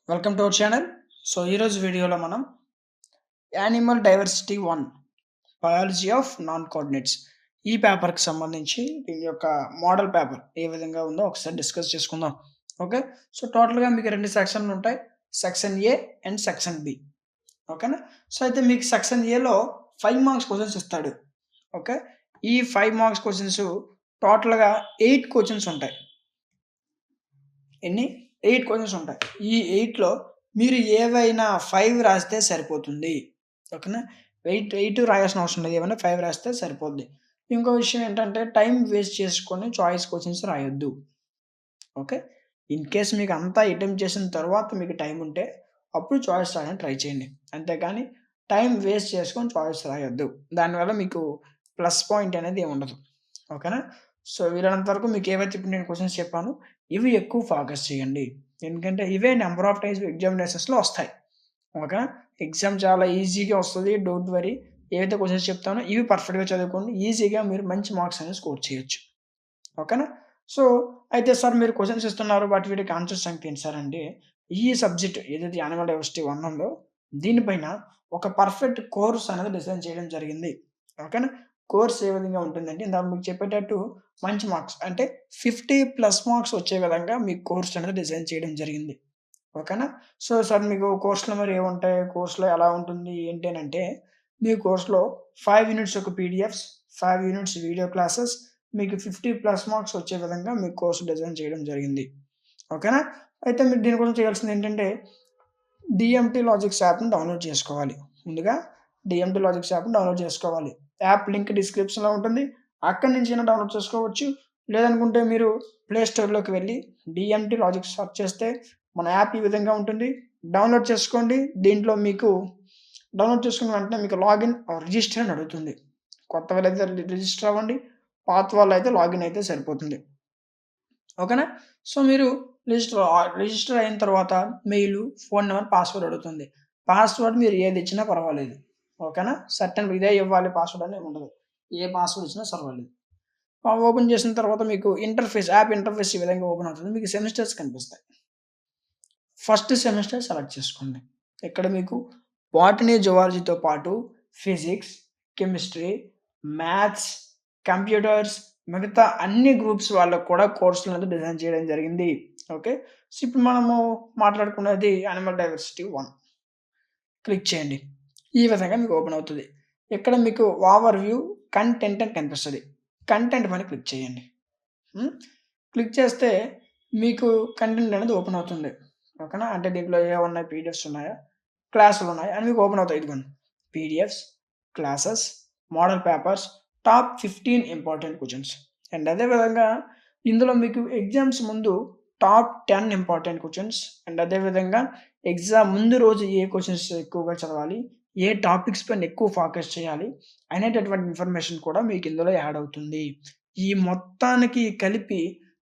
Welcome to our channel. So, ఈరోజు వీడియోలో మనం animal diversity 1 biology of non coordinates ఈ పేపర్‌కి సంబంధించి దీని యొక్క మోడల్ పేపర్ ఏ విధంగా ఉందో ఒకసారి డిస్కస్ చేసుకుందాం. ఓకే. సో, టోటల్‌గా మీకు 2 సెక్షన్‌లు ఉంటాయి. Section A and section B. ఓకేనా. సో, అయితే మీకు సెక్షన్ ఏలో 5 మార్క్స్ క్వెషన్స్ ఇస్తాడు. ఓకే. ఈ 5 మార్క్స్ క్వెషన్స్ టోటల్‌గా 8 క్వెషన్స్ ఉంటాయి. ఎన్ని? 8 క్వెషన్స్ ఉంటాయి. ఈ 8లో మీరు ఏవైనా 5 రాస్తే సరిపోతుంది. ఓకేనా. 8 రాయాల్సిన అవసరం లేదు. ఏవైనా 5 రాస్తే సరిపోద్ది. ఇంకో విషయం ఏంటంటే టైం వేస్ట్ చేసుకొని చాయిస్ క్వెషన్స్ రాయొద్దు. ఓకే. ఇన్ కేస్ మీకు అంతా అటెంప్ట్ చేసిన తర్వాత మీకు టైం ఉంటే అప్పుడు చాయిస్ రాయడానికి ట్రై చేయండి. అంతేగాని టైం వేస్ట్ చేసుకొని చాయిస్ రాయొద్దు. దానివల్ల మీకు ప్లస్ పాయింట్ అనేది ఏమి ఉండదు. ఓకేనా. సో, వీలైనంత వరకు మీకు ఏవైతే ఇప్పుడు నేను క్వెషన్స్ చెప్పానో ఇవి ఎక్కువ ఫోకస్ చేయండి. ఎందుకంటే ఇవే నంబర్ ఆఫ్ టైమ్స్ ఎగ్జామినేషన్స్‌లో వస్తాయి. ఓకేనా. ఎగ్జామ్ చాలా ఈజీగా వస్తది. Don't worry. ఏవైతే క్వెషన్స్ చెప్తానో ఇవి పర్ఫెక్ట్‌గా చదువుకోండి. ఈజీగా మీరు మంచి మార్క్స్ అనేది స్కోర్ చేయొచ్చు. ఓకేనా. సో, అయితే సార్ మీరు క్వెషన్స్ ఇస్తున్నారు. బట్ వీటికి ఆన్సర్ సంగతి ఏంటి సార్ అంటే, ఈ సబ్జెక్ట్ ఏదైతే యానిమల్ డైవర్సిటీ 1 ఉందో దీనిపైన ఒక పర్ఫెక్ట్ కోర్స్ అనేది డిజైన్ చేయడం జరిగింది. ఓకేనా. కోర్స్ ఏ విధంగా ఉంటుందంటే ఇందాక మీకు చెప్పేటట్టు మంచి మార్క్స్ అంటే 50+ మార్క్స్ వచ్చే విధంగా మీ కోర్స్ అనేది డిజైన్ చేయడం జరిగింది. ఓకేనా. సో, సార్ మీకు కోర్స్‌లో మరి ఏముంటాయి? కోర్స్‌లో ఎలా ఉంటుంది? ఏంటి అనంటే, మీ కోర్స్‌లో 5 యూనిట్స్ యొక్క పీడీఎఫ్స్, 5 యూనిట్స్ వీడియో క్లాసెస్ మీకు 50+ మార్క్స్ వచ్చే విధంగా మీ కోర్స్ డిజైన్ చేయడం జరిగింది. ఓకేనా. అయితే మీరు దీని కోసం చేయాల్సిందేంటంటే, డీఎంటీ లాజిక్స్ యాప్‌ని డౌన్‌లోడ్ చేసుకోవాలి. ముందుగా డీఎంటీ లాజిక్స్ యాప్‌ని డౌన్‌లోడ్ చేసుకోవాలి. యాప్ లింక్ డిస్క్రిప్షన్‌లో ఉంటుంది. అక్కడి నుంచైనా డౌన్‌లోడ్ చేసుకోవచ్చు. లేదనుకుంటే మీరు ప్లే స్టోర్‌లోకి వెళ్లి డీఎంటీ లాజిక్స్ సెర్చ్ చేస్తే మన యాప్ ఈ విధంగా ఉంటుంది. డౌన్‌లోడ్ చేసుకోండి. దీంట్లో మీకు డౌన్‌లోడ్ చేసుకున్న వెంటనే మీకు లాగిన్ ఆర్ రిజిస్టర్ అని అడుగుతుంది. కొత్త వాళ్ళైతే రిజిస్టర్ అవ్వండి. పాత వాళ్ళైతే లాగిన్ అయితే సరిపోతుంది. ఓకేనా. సో, మీరు రిజిస్టర్ అయిన తర్వాత మెయిలు, ఫోను నంబర్, పాస్‌వర్డ్ అడుగుతుంది. పాస్‌వర్డ్ మీరు ఏది ఇచ్చినా పర్వాలేదు. ఓకేనా. సర్టెన్ ఇదే ఇవ్వాలి పాస్‌వర్డ్ అని ఏమి ఉండదు. ఏ పాస్‌వర్డ్ ఇచ్చినా పర్వాలేదు. ఓపెన్ చేసిన తర్వాత మీకు యాప్ ఇంటర్ఫేస్ ఈ విధంగా ఓపెన్ అవుతుంది. మీకు సెమిస్టర్స్ కనిపిస్తాయి. ఫస్ట్ సెమిస్టర్ సెలెక్ట్ చేసుకోండి. ఇక్కడ మీకు బాటనీ, జువాలజీతో పాటు ఫిజిక్స్, కెమిస్ట్రీ, మ్యాథ్స్, కంప్యూటర్స్ మిగతా అన్ని గ్రూప్స్ వాళ్ళకి కూడా కోర్సులనేది డిజైన్ చేయడం జరిగింది. ఓకే. సో, ఇప్పుడు మనము మాట్లాడుకునేది యానిమల్ డైవర్సిటీ 1 క్లిక్ చేయండి. ఈ విధంగా మీకు ఓపెన్ అవుతది. ఇక్కడ మీకు ఓవర్‌వ్యూ, కంటెంట్ అని కనిపిస్తది. కంటెంట్ పైన క్లిక్ చేయండి. హ్మ్. క్లిక్ చేస్తే మీకు కంటెంట్ అనేది ఓపెన్ అవుతుంది. ఓకేనా. అంటే దీంట్లో ఏవున్నాయి పీడిఎఫ్స్ ఉన్నాయా? క్లాసులున్నాయి అని మీకు ఓపెన్ అవుతాయి. ఇదిగోండి. PDFs, classes, model papers, top 15 important questions. And అదే విధంగా ఇందులో మీకు ఎగ్జామ్స్ ముందు టాప్ 10 ఇంపార్టెంట్ క్వెషన్స్ అండ్ అదే విధంగా ఎగ్జామ్ ముందు రోజు ఏ క్వెషన్స్ ఎక్కువగా చదవాలి? ఏ టాపిక్స్ పైన ఎక్కువ ఫోకస్ చేయాలి? అనేటటువంటి ఇన్ఫర్మేషన్ కూడా మీకు ఇందులో యాడ్ అవుతుంది. ఈ మొత్తానికి కలిపి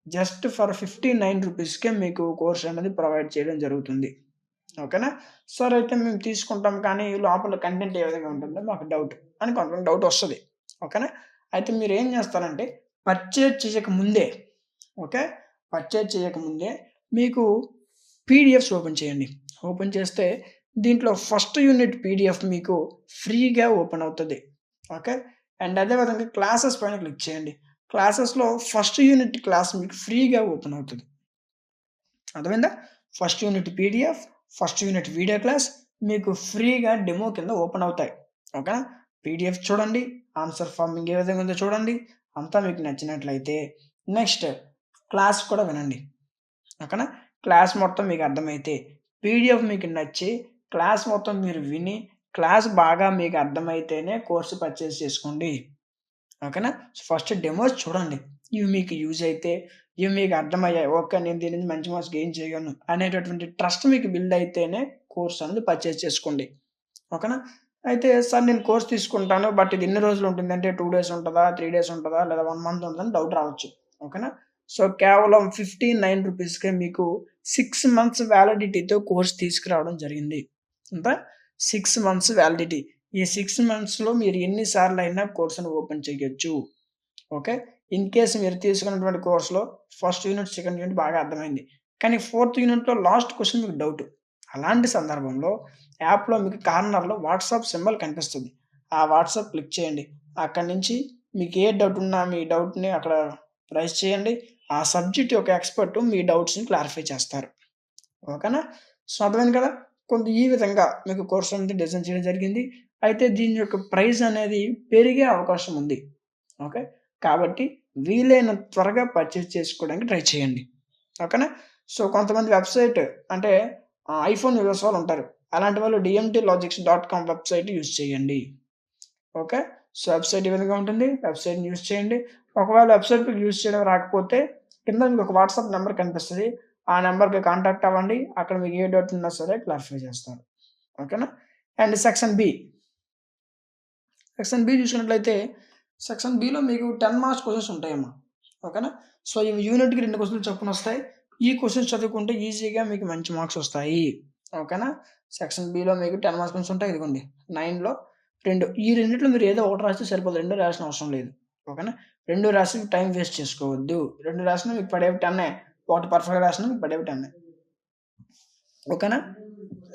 జస్ట్ ఫర్ ₹59కే మీకు కోర్స్ అనేది ప్రొవైడ్ చేయడం జరుగుతుంది. ఓకేనా. సార్ అయితే మేము తీసుకుంటాం కానీ లోపల కంటెంట్ ఏ విధంగా ఉంటుందో మాకు డౌట్ అని కొంతమంది డౌట్ వస్తది. ఓకేనా. అయితే మీరేం చేస్తారంటే పర్చేజ్ చేయక ముందే ఓకే. పర్చేజ్ చేయకముందే మీకు పీడిఎఫ్స్ ఓపెన్ చేయండి. ఓపెన్ చేస్తే దీంట్లో ఫస్ట్ యూనిట్ పీడిఎఫ్ మీకు ఫ్రీగా ఓపెన్ అవుతది. ఓకే. అండ్ అదే విధంగా క్లాసెస్ పైన క్లిక్ చేయండి. క్లాసెస్‌లో ఫస్ట్ యూనిట్ క్లాస్ మీకు ఫ్రీగా ఓపెన్ అవుతది. అర్థమైందా? First unit PDF, first unit video class మీకు ఫ్రీగా డెమో కింద ఓపెన్ అవుతాయి. ఓకేనా. పీడిఎఫ్ చూడండి. ఆన్సర్ ఫార్మింగ్ ఏ విధంగా ఉందో చూడండి. అంతా మీకు నచ్చినట్లయితే నెక్స్ట్ క్లాస్ కూడా వినండి. ఓకేనా. క్లాస్ మొత్తం మీకు అర్థమైతే, పీడిఎఫ్ మీకు నచ్చి, క్లాస్ మొత్తం మీరు విని, క్లాస్ బాగా మీకు అర్థమైతేనే కోర్స్ పర్చేజ్ చేసుకోండి. ఓకేనా. ఫస్ట్ డెమోస్ చూడండి. ఇవి మీకు యూజ్ అయితే, ఇవి మీకు అర్థమయ్యాయి. ఓకే. నేను దీని నుంచి మంచి మార్క్స్ గెయిన్ చేయగలను అనేటటువంటి ట్రస్ట్ మీకు బిల్డ్ అయితేనే కోర్స్ అనేది పర్చేజ్ చేసుకోండి. ఓకేనా. అయితే సార్ నేను కోర్స్ తీసుకుంటాను. బట్ ఇది ఎన్ని రోజులు ఉంటుంది అంటే 2 డేస్ ఉంటదా? 3 డేస్ ఉంటదా? లేదా 1 మంత్ ఉంటదా? అని డౌట్ రావచ్చు. ఓకేనా. సో, కేవలం ₹59కే మీకు 6 మంత్స్ వ్యాలిడిటీతో కోర్స్ తీసుకురావడం జరిగింది. ఎంత? 6 మంత్స్ వ్యాలిడిటీ. ఈ 6 మంత్స్‌లో మీరు ఎన్ని సార్లయినా కోర్స్‌ని ఓపెన్ చేయొచ్చు. ఓకే. ఇన్ కేస్ మీరు తీసుకున్నటువంటి కోర్స్‌లో ఫస్ట్ యూనిట్, సెకండ్ యూనిట్ బాగా అర్థమైంది. కానీ ఫోర్త్ యూనిట్‌లో లాస్ట్ క్వెషన్ మీకు డౌట్. అలాంటి సందర్భంలో యాప్‌లో మీకు కార్నర్‌లో వాట్సాప్ సింబల్ కనిపిస్తుంది. ఆ వాట్సాప్ క్లిక్ చేయండి. అక్కడి నుంచి మీకు ఏ డౌట్ ఉన్నా మీ డౌట్‌ని అక్కడ రైజ్ చేయండి. ఆ సబ్జెక్ట్ యొక్క ఎక్స్‌పర్ట్ మీ డౌట్స్‌ని క్లారిఫై చేస్తారు. ఓకేనా? సో, అర్థమైంది కదా! ఈ విధంగా మీకు కోర్స్ అనేది డిజైన్ చేయడం జరిగింది. అయితే దీని యొక్క ప్రైస్ అనేది పెరిగే అవకాశం ఉంది. ఓకే. కాబట్టి వీలైనంత త్వరగా పర్చేజ్ చేసుకోవడానికి ట్రై చేయండి. ఓకేనా? సో, కొంతమంది వెబ్‌సైట్ అంటే ఐఫోన్ యూజర్స్ వాళ్ళుంటారు. అలాంటి వాళ్ళు dmtlogics.com వెబ్‌సైట్ యూజ్ చేయండి. ఓకే. సో, వెబ్‌సైట్ ఈ విధంగా ఉంటుంది. వెబ్‌సైట్‌ని యూజ్ చేయండి. ఒకవేళ వెబ్‌సైట్ మీకు యూజ్ చేయడం రాకపోతే కింద మీకొక వాట్సాప్ నంబర్ కనిపిస్తది. ఆ నంబర్‌కి కాంటాక్ట్ అవ్వండి. అక్కడ మీకు ఏ డౌట్ ఉన్నా సరే క్లారిఫై చేస్తారు. ఓకేనా? And section B. Section B చూసుకున్నట్లయితే సెక్షన్ బిలో మీకు 10 మార్క్స్ క్వెషన్స్ ఉంటాయమ్మా. ఓకేనా? సో, ఇవి యూనిట్‌కి 2 క్వెషన్‌లు చొప్పునొస్తాయి. ఈ క్వెషన్స్ చదువుకుంటే ఈజీగా మీకు మంచి మార్క్స్ ఒస్తాయి. ఓకేనా? సెక్షన్ బిలో మీకు 10 మార్క్స్ క్వెషన్స్ ఉంటాయి. ఇదిగోండి 9లో 2. ఈ రెండిట్లో మీరు ఏదో ఒకటి రాస్తే సరిపోదు. 2 రాయాల్సిన అవసరం లేదు. ఓకేనా? 2 రాసి టైమ్ వేస్ట్ చేసుకోవద్దు. 2 రాసినా మీకు పడేవి 10 ఒకటి పర్ఫెక్ట్‌గా రాసినా మీకు పడేవి 10 ఓకేనా?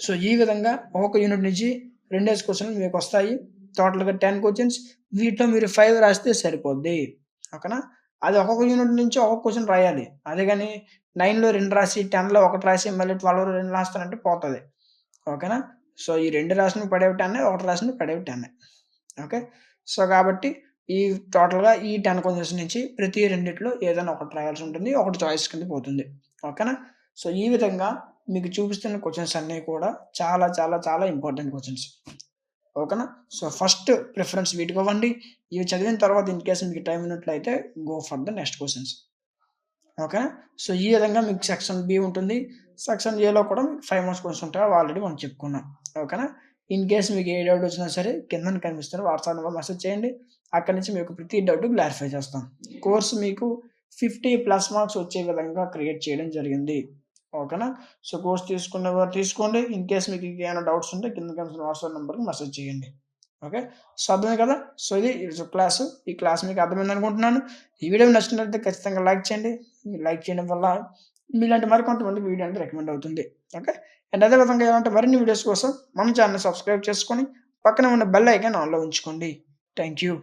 సో, ఈ విధంగా ఒక్కొక్క యూనిట్ నుంచి 2 క్వెషన్‌లు మీకొస్తాయి. టోటల్‌గా 10 క్వెషన్స్. వీటిలో మీరు 5 రాస్తే సరిపోద్ది. ఓకేనా? అది ఒక్కొక్క యూనిట్ నుంచి ఒక్కొక్క క్వెషన్ రాయాలి. అదే గాని 9లో 2 రాసి, 10లో 1 రాసి, మళ్ళీ 12లో 2 రాస్తానంటే పోతది. ఓకేనా? సో, ఈ 2 రాసినవి పడేవి 10, ఒకటి రాసినవి పడేవి 10. ఓకే. సో, కాబట్టి ఈ టోటల్‌గా ఈ 10 క్వెషన్స్ నుంచి ప్రతి రెండిట్లో ఏదైనా ఒకటి రాయాల్సి ఉంటుంది. ఒకటి చాయిస్ కింద పోతుంది. ఓకేనా? సో, ఈ విధంగా మీకు చూపిస్తున్న క్వెషన్స్ అన్నీ కూడా చాలా, చాలా, చాలా ఇంపార్టెంట్ క్వెషన్స్. ఓకేనా? సో, ఫస్ట్ ప్రిఫరెన్స్ వీటికివ్వండి. ఇవి చదివిన తర్వాత ఇన్ కేస్ మీకు టైమ్ ఉన్నట్లయితే go for the next questions. ఓకేనా? సో, ఈ విధంగా మీకు సెక్షన్ బి ఉంటుంది. సెక్షన్ ఏలో కూడా మీకు 5 మార్క్స్ క్వెషన్స్ ఉంటాయి. అవి ఆల్రెడీ మనం చెప్పుకున్నాం. ఓకేనా? ఇన్ కేస్ మీకు ఏ డౌట్ వచ్చినా సరే కిందన కనిపిస్తున్న వాట్సాప్ నంబర్ మెసేజ్ చేయండి. అక్కడి నుంచి మీకు ప్రతి డౌట్ క్లారిఫై చేస్తాం. కోర్స్ మీకు 50+ మార్క్స్ వచ్చే విధంగా క్రియేట్ చేయడం జరిగింది. ఓకేనా? సో, కోర్స్ తీసుకునేవారు తీసుకోండి. ఇన్ కేస్ మీకు ఇంకేమైనా డౌట్స్ ఉంటే కింద కనిపిస్తున్న వాట్సాప్ నంబర్‌కి మెసేజ్ చేయండి. ఓకే. సో, అర్థమైంది కదా! సో, ఇది ఈరోజు క్లాసు. ఈ క్లాస్ మీకు అర్థమైందనుకుంటున్నాను. ఈ వీడియో నచ్చినట్లయితే ఖచ్చితంగా లైక్ చేయండి. మీరు లైక్ చేయడం వల్ల మీలాంటి మరికొంతమందికి వీడియో అనేది రికమెండ్ అవుతుంది. ఓకే. అండ్ అదే విధంగా ఇలాంటి మరిన్ని వీడియోస్ కోసం మన ఛానెల్‌ని సబ్స్క్రైబ్ చేసుకొని పక్కనే ఉన్న బెల్ ఐకాన్ ఆన్‌లో ఉంచుకోండి. Thank you.